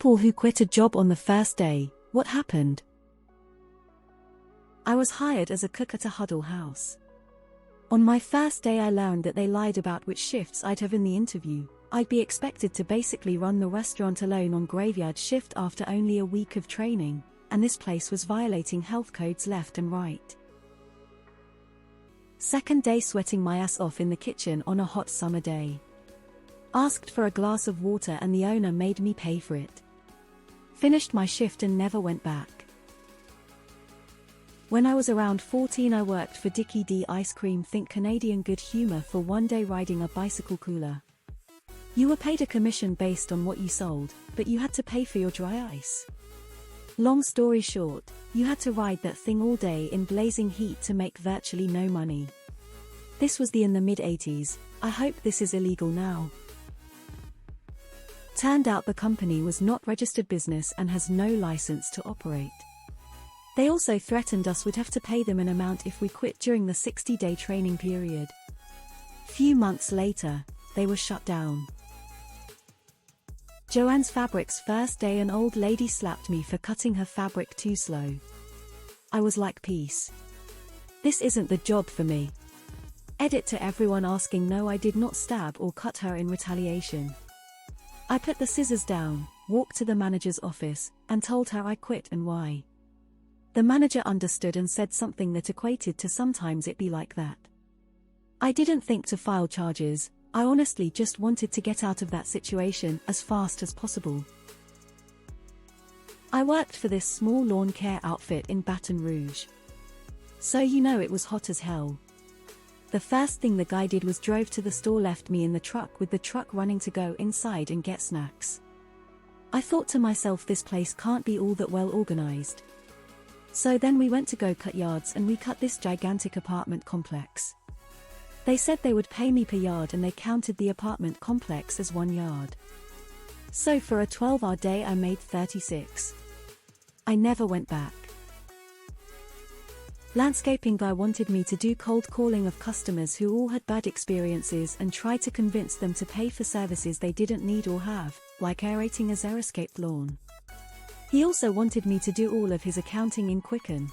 People who quit a job on the first day, what happened? I was hired as a cook at a huddle house. On my first day I learned that they lied about which shifts I'd have in the interview. I'd be expected to basically run the restaurant alone on graveyard shift after only a week of training, and this place was violating health codes left and right. Second day, sweating my ass off in the kitchen on a hot summer day. Asked for a glass of water and the owner made me pay for it. Finished my shift and never went back. When I was around 14 I worked for Dickie D Ice Cream, think Canadian good humor, for one day riding a bicycle cooler. You were paid a commission based on what you sold, but you had to pay for your dry ice. Long story short, you had to ride that thing all day in blazing heat to make virtually no money. This was in the mid-80s, I hope this is illegal now. Turned out the company was not registered business and has no license to operate. They also threatened us we'd have to pay them an amount if we quit during the 60-day training period. Few months later, they were shut down. Joanne's Fabrics first day, an old lady slapped me for cutting her fabric too slow. I was like, peace. This isn't the job for me. Edit to everyone asking, no, I did not stab or cut her in retaliation. I put the scissors down, walked to the manager's office, and told her I quit and why. The manager understood and said something that equated to sometimes it be like that. I didn't think to file charges, I honestly just wanted to get out of that situation as fast as possible. I worked for this small lawn care outfit in Baton Rouge. So you know it was hot as hell. The first thing the guy did was drove to the store, left me in the truck with the truck running to go inside and get snacks. I thought to myself, this place can't be all that well organized. So then we went to go cut yards and we cut this gigantic apartment complex. They said they would pay me per yard and they counted the apartment complex as 1 yard. So for a 12-hour day I made 36. I never went back. Landscaping guy wanted me to do cold calling of customers who all had bad experiences and try to convince them to pay for services they didn't need or have, like aerating a xeriscaped lawn. He also wanted me to do all of his accounting in Quicken.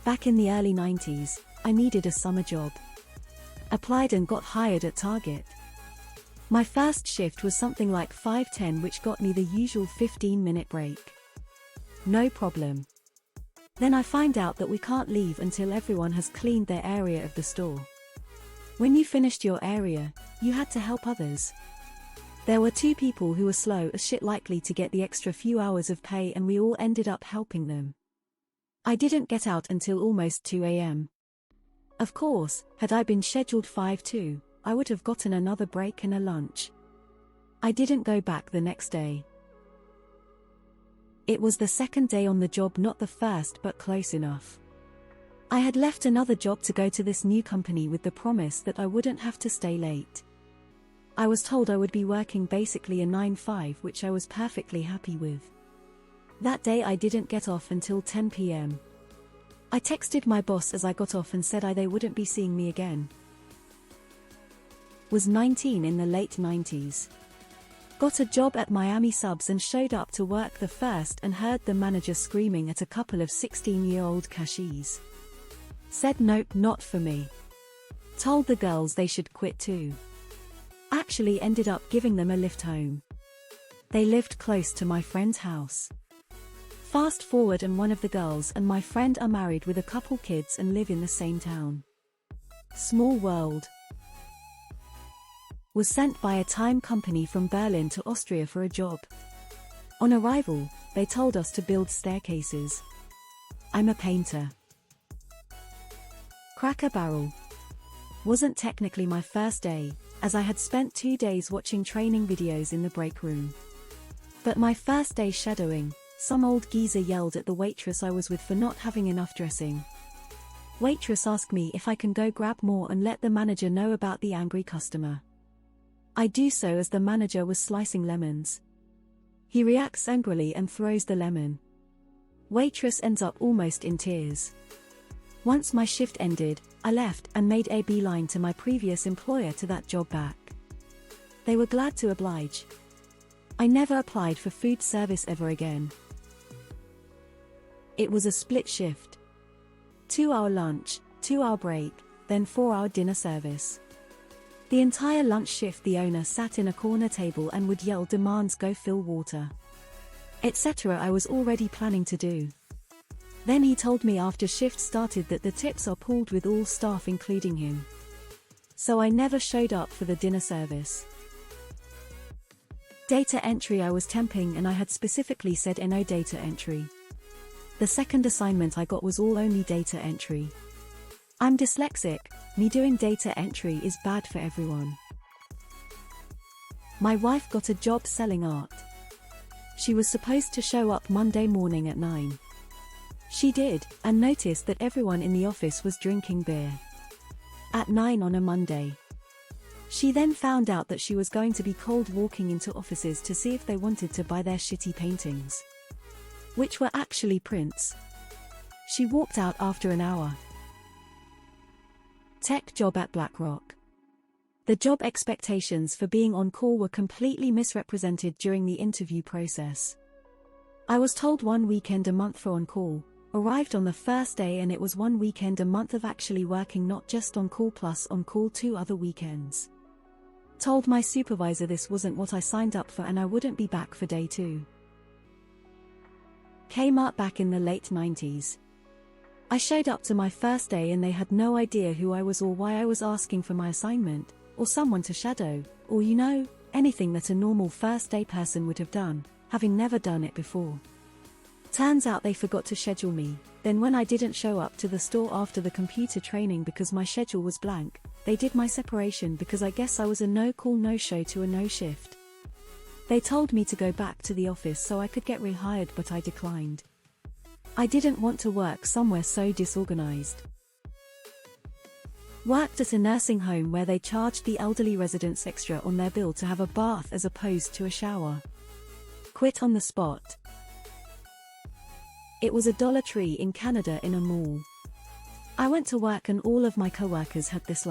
Back in the early 90s, I needed a summer job. Applied and got hired at Target. My first shift was something like 5:10, which got me the usual 15-minute break. No problem. Then I find out that we can't leave until everyone has cleaned their area of the store. When you finished your area, you had to help others. There were 2 people who were slow as shit, likely to get the extra few hours of pay, and we all ended up helping them. I didn't get out until almost 2 a.m. Of course, had I been scheduled 5:02, I would have gotten another break and a lunch. I didn't go back the next day. It was the second day on the job, not the first, but close enough. I had left another job to go to this new company with the promise that I wouldn't have to stay late. I was told I would be working basically a 9-5, which I was perfectly happy with. That day I didn't get off until 10 p.m. I texted my boss as I got off and said they wouldn't be seeing me again. Was 19 in the late 90s. Got a job at Miami Subs and showed up to work the first and heard the manager screaming at a couple of 16-year-old cashiers. Said nope, not for me. Told the girls they should quit too. Actually ended up giving them a lift home. They lived close to my friend's house. Fast forward and one of the girls and my friend are married with a couple kids and live in the same town. Small world. Was sent by a time company from Berlin to Austria for a job. On arrival, they told us to build staircases. I'm a painter. Cracker Barrel. Wasn't technically my first day, as I had spent 2 days watching training videos in the break room. But my first day shadowing, some old geezer yelled at the waitress I was with for not having enough dressing. Waitress asked me if I can go grab more and let the manager know about the angry customer. I do so as the manager was slicing lemons. He reacts angrily and throws the lemon. Waitress ends up almost in tears. Once my shift ended, I left and made a beeline to my previous employer to that job back. They were glad to oblige. I never applied for food service ever again. It was a split shift. 2-hour lunch, 2-hour break, then 4-hour dinner service. The entire lunch shift the owner sat in a corner table and would yell demands, go fill water, etc. I was already planning to do. Then he told me after shift started that the tips are pooled with all staff including him. So I never showed up for the dinner service. Data entry. I was temping and I had specifically said no data entry. The second assignment I got was all only data entry. I'm dyslexic, me doing data entry is bad for everyone. My wife got a job selling art. She was supposed to show up Monday morning at 9. She did, and noticed that everyone in the office was drinking beer at 9 on a Monday. She then found out that she was going to be cold walking into offices to see if they wanted to buy their shitty paintings, which were actually prints. She walked out after an hour. Tech job at BlackRock. The job expectations for being on call were completely misrepresented during the interview process. I was told 1 weekend a month for on call, arrived on the first day and it was 1 weekend a month of actually working, not just on call plus on call 2 other weekends. Told my supervisor this wasn't what I signed up for and I wouldn't be back for day 2. Kmart back in the late 90s. I showed up to my first day and they had no idea who I was or why I was asking for my assignment, or someone to shadow, or anything that a normal first day person would have done, having never done it before. Turns out they forgot to schedule me. Then when I didn't show up to the store after the computer training because my schedule was blank, they did my separation because I guess I was a no-call no-show to a no-shift. They told me to go back to the office so I could get rehired, but I declined. I didn't want to work somewhere so disorganized. Worked at a nursing home where they charged the elderly residents extra on their bill to have a bath as opposed to a shower. Quit on the spot. It was a Dollar Tree in Canada in a mall. I went to work and all of my coworkers had this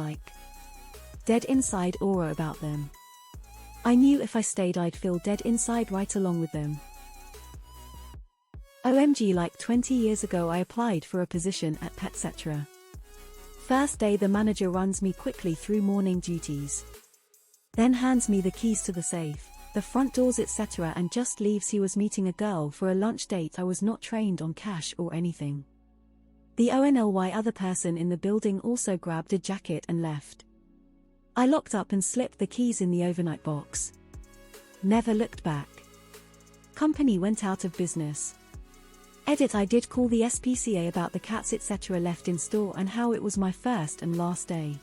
dead inside aura about them. I knew if I stayed I'd feel dead inside right along with them. OMG, like 20 years ago I applied for a position at Petcetera. First day the manager runs me quickly through morning duties. Then hands me the keys to the safe, the front doors etc. and just leaves. He was meeting a girl for a lunch date. I was not trained on cash or anything. The only other person in the building also grabbed a jacket and left. I locked up and slipped the keys in the overnight box. Never looked back. Company went out of business. Edit. I did call the SPCA about the cats etc. left in store and how it was my first and last day.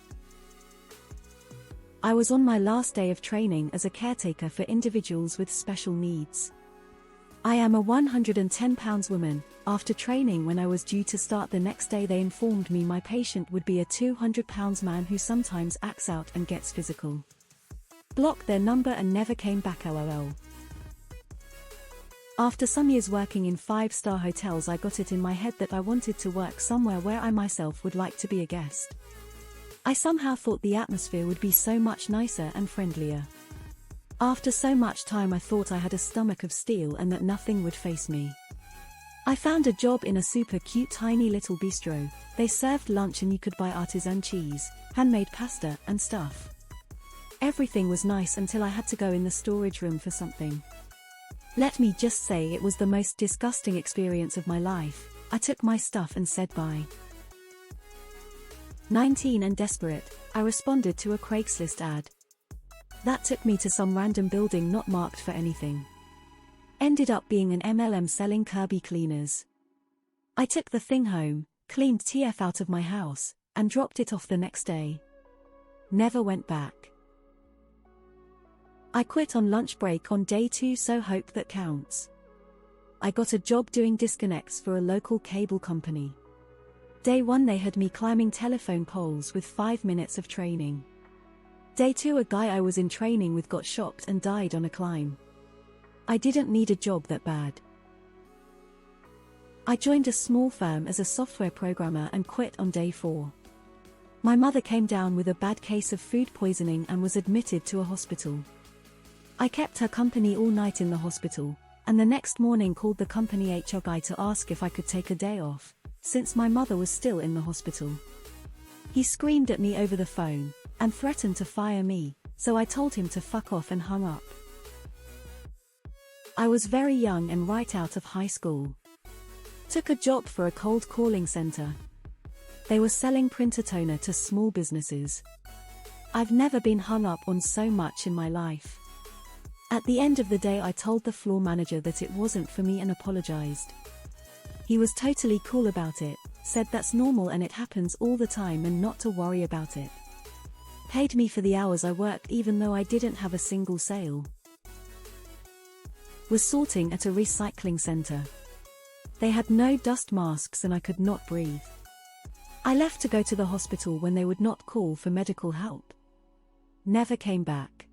I was on my last day of training as a caretaker for individuals with special needs. I am a 110 pounds woman. After training, when I was due to start the next day, they informed me my patient would be a 200 pounds man who sometimes acts out and gets physical. Blocked their number and never came back lol. After some years working in 5-star hotels, I got it in my head that I wanted to work somewhere where I myself would like to be a guest. I somehow thought the atmosphere would be so much nicer and friendlier. After so much time I thought I had a stomach of steel and that nothing would face me. I found a job in a super cute tiny little bistro. They served lunch and you could buy artisan cheese, handmade pasta and stuff. Everything was nice until I had to go in the storage room for something. Let me just say it was the most disgusting experience of my life. I took my stuff and said bye. 19 and desperate, I responded to a Craigslist ad. That took me to some random building not marked for anything. Ended up being an MLM selling Kirby cleaners. I took the thing home, cleaned TF out of my house, and dropped it off the next day. Never went back. I quit on lunch break on day 2, so hope that counts. I got a job doing disconnects for a local cable company. Day 1 they had me climbing telephone poles with 5 minutes of training. Day 2 a guy I was in training with got shocked and died on a climb. I didn't need a job that bad. I joined a small firm as a software programmer and quit on day 4. My mother came down with a bad case of food poisoning and was admitted to a hospital. I kept her company all night in the hospital, and the next morning called the company HR guy to ask if I could take a day off, since my mother was still in the hospital. He screamed at me over the phone, and threatened to fire me, so I told him to fuck off and hung up. I was very young and right out of high school. Took a job for a cold calling center. They were selling printer toner to small businesses. I've never been hung up on so much in my life. At the end of the day I told the floor manager that it wasn't for me and apologized. He was totally cool about it, said that's normal and it happens all the time and not to worry about it. Paid me for the hours I worked even though I didn't have a single sale. Was sorting at a recycling center. They had no dust masks and I could not breathe. I left to go to the hospital when they would not call for medical help. Never came back.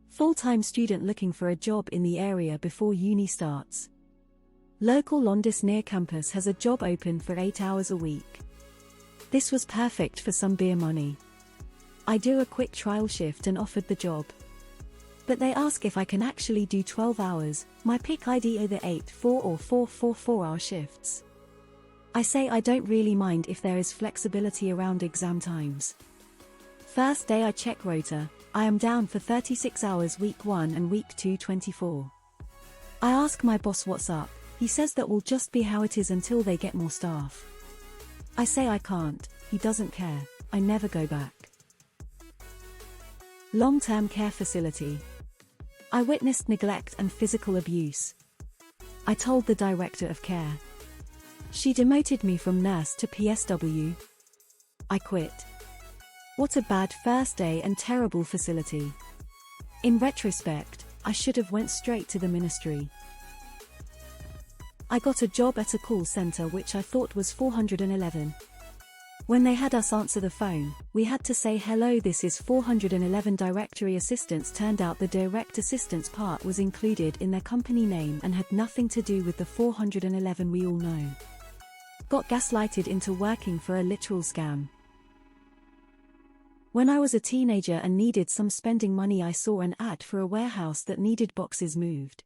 Full-time student looking for a job in the area before uni starts. Local Londis near campus has a job open for 8 hours a week. This was perfect for some beer money. I do a quick trial shift and offered the job. But they ask if I can actually do 12 hours, my pick ID either 8-4 or 4-4 hour shifts. I say I don't really mind if there is flexibility around exam times. First day I check rota, I am down for 36 hours week 1 and week 2 24. I ask my boss what's up, he says that will just be how it is until they get more staff. I say I can't, he doesn't care, I never go back. Long-term care facility. I witnessed neglect and physical abuse. I told the director of care. She demoted me from nurse to PSW. I quit. What a bad first day and terrible facility. In retrospect, I should have went straight to the ministry. I got a job at a call center which I thought was 411. When they had us answer the phone, we had to say hello, this is 411 directory assistants. Turned out the direct assistants part was included in their company name and had nothing to do with the 411 we all know. Got gaslighted into working for a literal scam. When I was a teenager and needed some spending money, I saw an ad for a warehouse that needed boxes moved.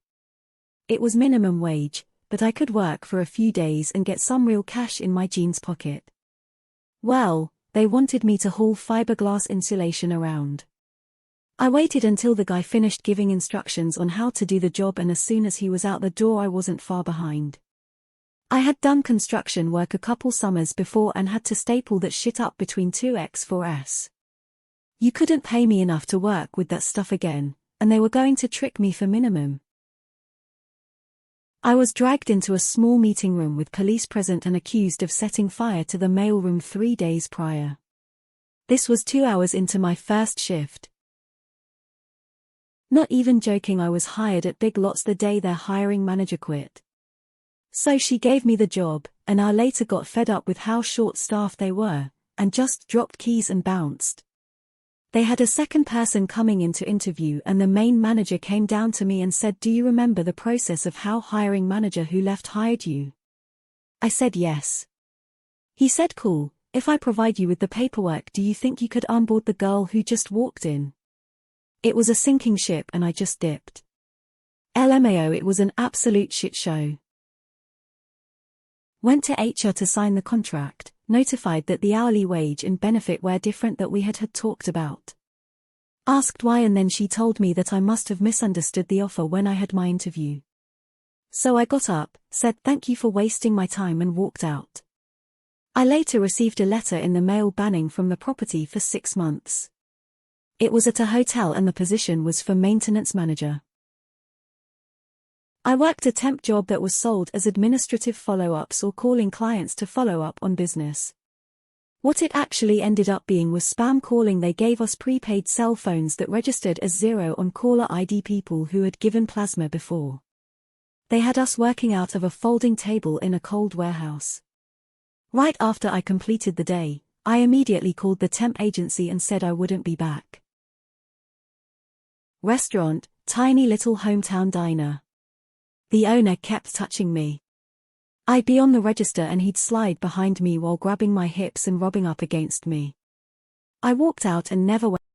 It was minimum wage, but I could work for a few days and get some real cash in my jeans pocket. Well, they wanted me to haul fiberglass insulation around. I waited until the guy finished giving instructions on how to do the job, and as soon as he was out the door I wasn't far behind. I had done construction work a couple summers before and had to staple that shit up between 2x4s. You couldn't pay me enough to work with that stuff again, and they were going to trick me for minimum. I was dragged into a small meeting room with police present and accused of setting fire to the mailroom 3 days prior. This was 2 hours into my first shift. Not even joking, I was hired at Big Lots the day their hiring manager quit. So she gave me the job, and I later got fed up with how short-staffed they were, and just dropped keys and bounced. They had a second person coming in to interview, and the main manager came down to me and said, "Do you remember the process of how hiring manager who left hired you?" I said yes. He said, "Cool, if I provide you with the paperwork, do you think you could onboard the girl who just walked in?" It was a sinking ship and I just dipped. LMAO, it was an absolute shit show. Went to HR to sign the contract, notified that the hourly wage and benefit were different that we had talked about. Asked why, and then she told me that I must have misunderstood the offer when I had my interview. So I got up, said thank you for wasting my time and walked out. I later received a letter in the mail banning from the property for 6 months. It was at a hotel and the position was for maintenance manager. I worked a temp job that was sold as administrative follow-ups or calling clients to follow up on business. What it actually ended up being was spam calling. They gave us prepaid cell phones that registered as 0 on caller ID people who had given plasma before. They had us working out of a folding table in a cold warehouse. Right after I completed the day, I immediately called the temp agency and said I wouldn't be back. Restaurant, tiny little hometown diner. The owner kept touching me. I'd be on the register and he'd slide behind me while grabbing my hips and rubbing up against me. I walked out and never went.